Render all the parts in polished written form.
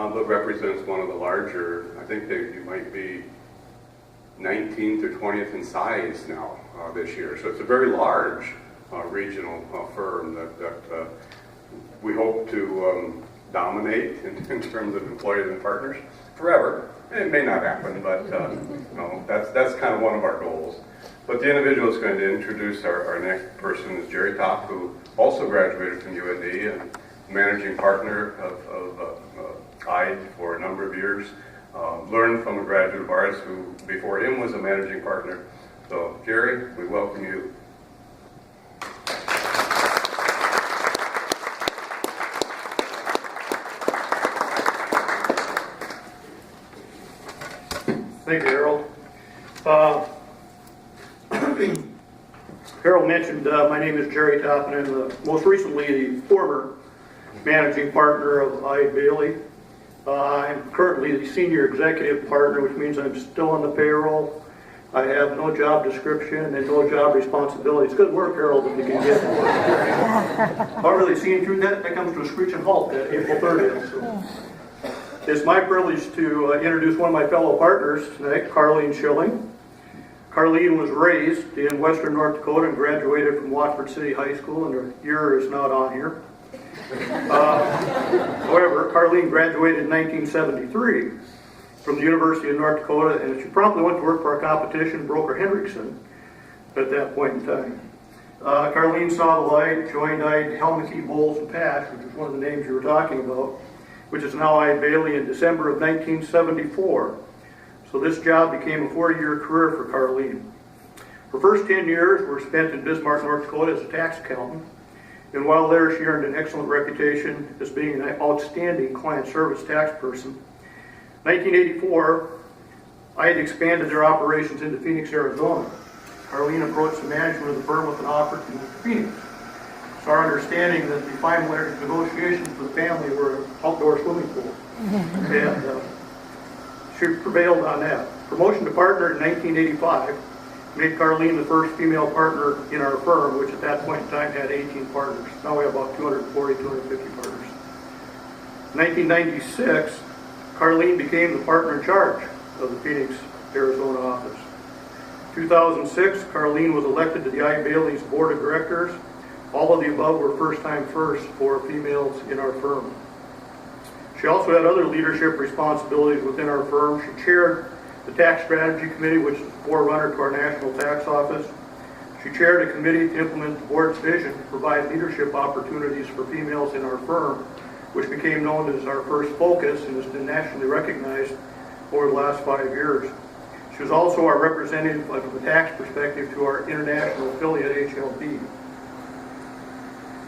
but represents one of the larger. I think you might be 19th or 20th in size now this year. So it's a very large regional firm that we hope to dominate in terms of employees and partners forever. It may not happen, but that's kind of one of our goals. But the individual that's going to introduce our next person is Jerry Topp, who also graduated from UND and managing partner of IDE for a number of years. Learned from a graduate of ours who before him was a managing partner. So Jerry, we welcome you. Thank you, Harold. Harold mentioned my name is Jerry Topp, and I'm most recently the former managing partner of IDE Bailey. I'm currently the senior executive partner, which means I'm still on the payroll. I have no job description and no job responsibilities. Good work, Harold, if you can get to work. However, seeing through that comes to a screeching halt at April 30th. So. It's my privilege to introduce one of my fellow partners tonight, Carleen Schilling. Carleen was raised in western North Dakota and graduated from Watford City High School, and her year is not on here. However, Carleen graduated in 1973 from the University of North Dakota, and she promptly went to work for our competition, Broker Hendrickson, at that point in time. Carleen saw the light, joined IDE Helmke, Bowles, and Pash, which is one of the names you were talking about, which is now IDE Bailey, in December of 1974. So this job became a 40-year career for Carleen. Her first 10 years were spent in Bismarck, North Dakota as a tax accountant. And while there, she earned an excellent reputation as being an outstanding client service tax person. 1984, IDE expanded their operations into Phoenix, Arizona. Carleen approached the management of the firm with an offer to move to Phoenix. It's our understanding that the final negotiations for the family were an outdoor swimming pool. And she prevailed on that. Promotion to partner in 1985 made Carleen the first female partner in our firm, which at that point in time had 18 partners. Now we have about 240, 250 partners. In 1996, Carleen became the partner in charge of the Phoenix, Arizona office. In 2006, Carleen was elected to the IDE Bailey's board of directors. All of the above were first-time firsts for females in our firm. She also had other leadership responsibilities within our firm. She chaired the Tax Strategy Committee, which is the forerunner to our National Tax Office. She chaired a committee to implement the board's vision to provide leadership opportunities for females in our firm, which became known as our first focus and has been nationally recognized over the last 5 years. She was also our representative from a tax perspective to our international affiliate, HLB.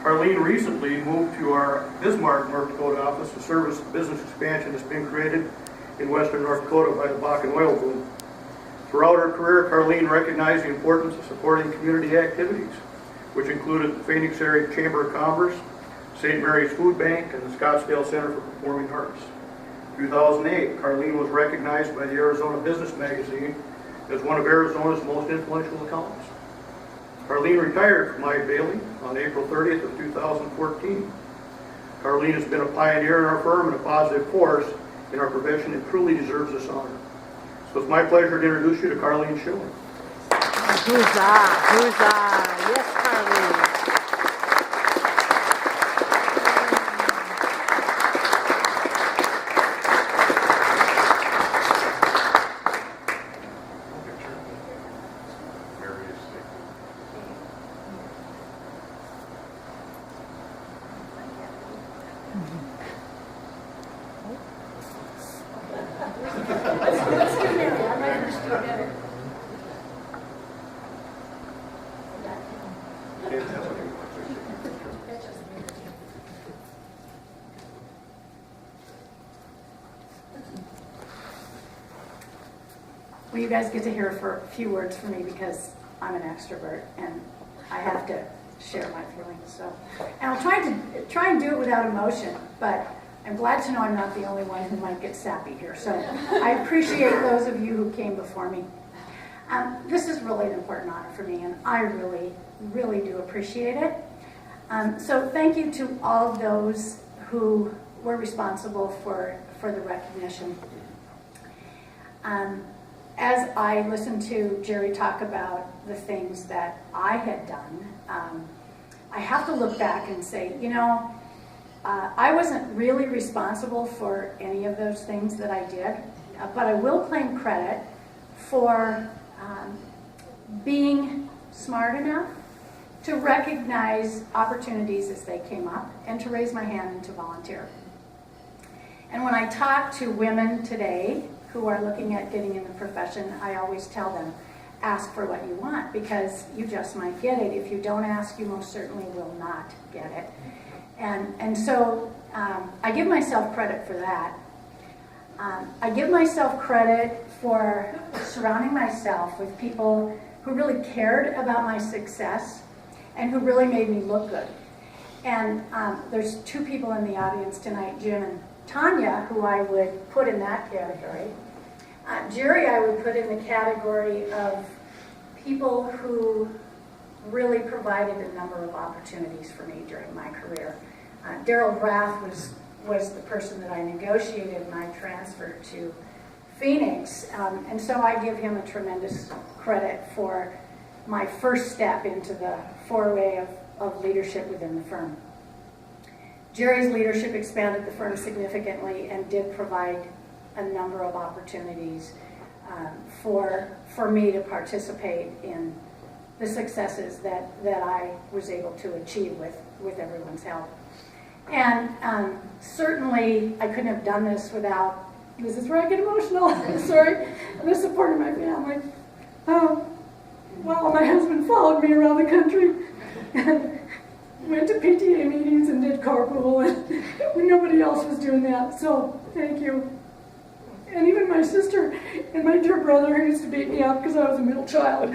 Carleen recently moved to our Bismarck, North Dakota office to service the business expansion that's been created in western North Dakota by the Bakken oil boom. Throughout her career, Carleen recognized the importance of supporting community activities, which included the Phoenix Area Chamber of Commerce, St. Mary's Food Bank, and the Scottsdale Center for Performing Arts. In 2008, Carleen was recognized by the Arizona Business Magazine as one of Arizona's most influential accountants. Carleen retired from IDE Bailey on April 30th of 2014. Carleen has been a pioneer in our firm and a positive force in our profession and truly deserves this honor. So it's my pleasure to introduce you to Carleen Schilling. Huzzah, huzzah. Yes, Carleen. Well, you guys get to hear for a few words from me because I'm an extrovert and I have to share my feelings. So, and I'll try and do it without emotion, but I'm glad to know I'm not the only one who might get sappy here. So I appreciate those of you who came before me. This is really an important honor for me, and I really, really do appreciate it. So thank you to all of those who were responsible for the recognition. As I listened to Jerry talk about the things that I had done, I have to look back and say, I wasn't really responsible for any of those things that I did, but I will claim credit for being smart enough to recognize opportunities as they came up and to raise my hand and to volunteer. And when I talk to women today who are looking at getting in the profession, I always tell them, ask for what you want, because you just might get it. If you don't ask, you most certainly will not get it. And so I give myself credit for that. I give myself credit for surrounding myself with people who really cared about my success and who really made me look good. And there's two people in the audience tonight, Jim and Tanya, who I would put in that category. Jerry, I would put in the category of people who really provided a number of opportunities for me during my career. Daryl Rath was the person that I negotiated my transfer to Phoenix, and so I give him a tremendous credit for my first step into the foray of leadership within the firm. Jerry's leadership expanded the firm significantly and did provide a number of opportunities for me to participate in the successes that I was able to achieve with everyone's help. And certainly I couldn't have done this without, this is where I get emotional, sorry, the support of my family. Well, my husband followed me around the country and went to PTA meetings and did carpool, and when nobody else was doing that, so thank you. And even my sister and my dear brother, who used to beat me up because I was a middle child.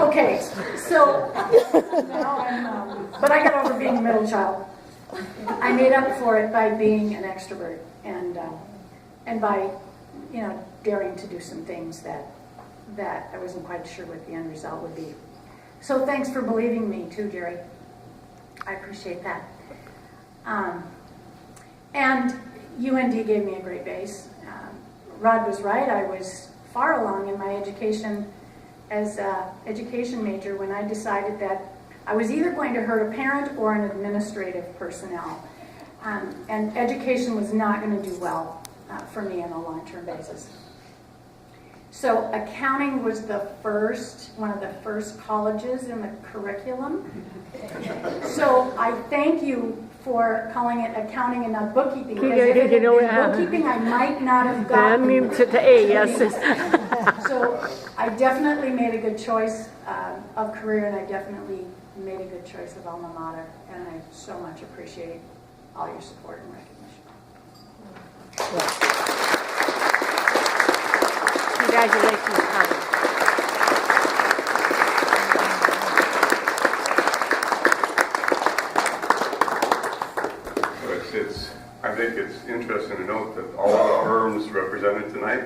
Okay, so now but I got over being a middle child. I made up for it by being an extrovert and by, daring to do some things that I wasn't quite sure what the end result would be. So thanks for believing me too, Jerry. I appreciate that. And UND gave me a great base. Rod was right. I was far along in my education as an education major when I decided that I was either going to hurt a parent or an administrative personnel. And education was not going to do well for me on a long-term basis. So accounting was one of the first colleges in the curriculum. So I thank you for calling it accounting and not bookkeeping. Because if it had been bookkeeping, I might not have gotten today, yes. So I definitely made a good choice of career, and I definitely made a good choice of alma mater, and I so much appreciate all your support and recognition. Congratulations, Carleen. I think it's interesting to note that all the firms represented tonight,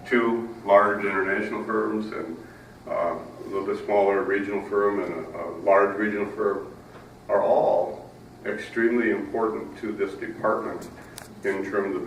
2 large international firms and a little bit smaller regional firm and a large regional firm, are all extremely important to this department in terms of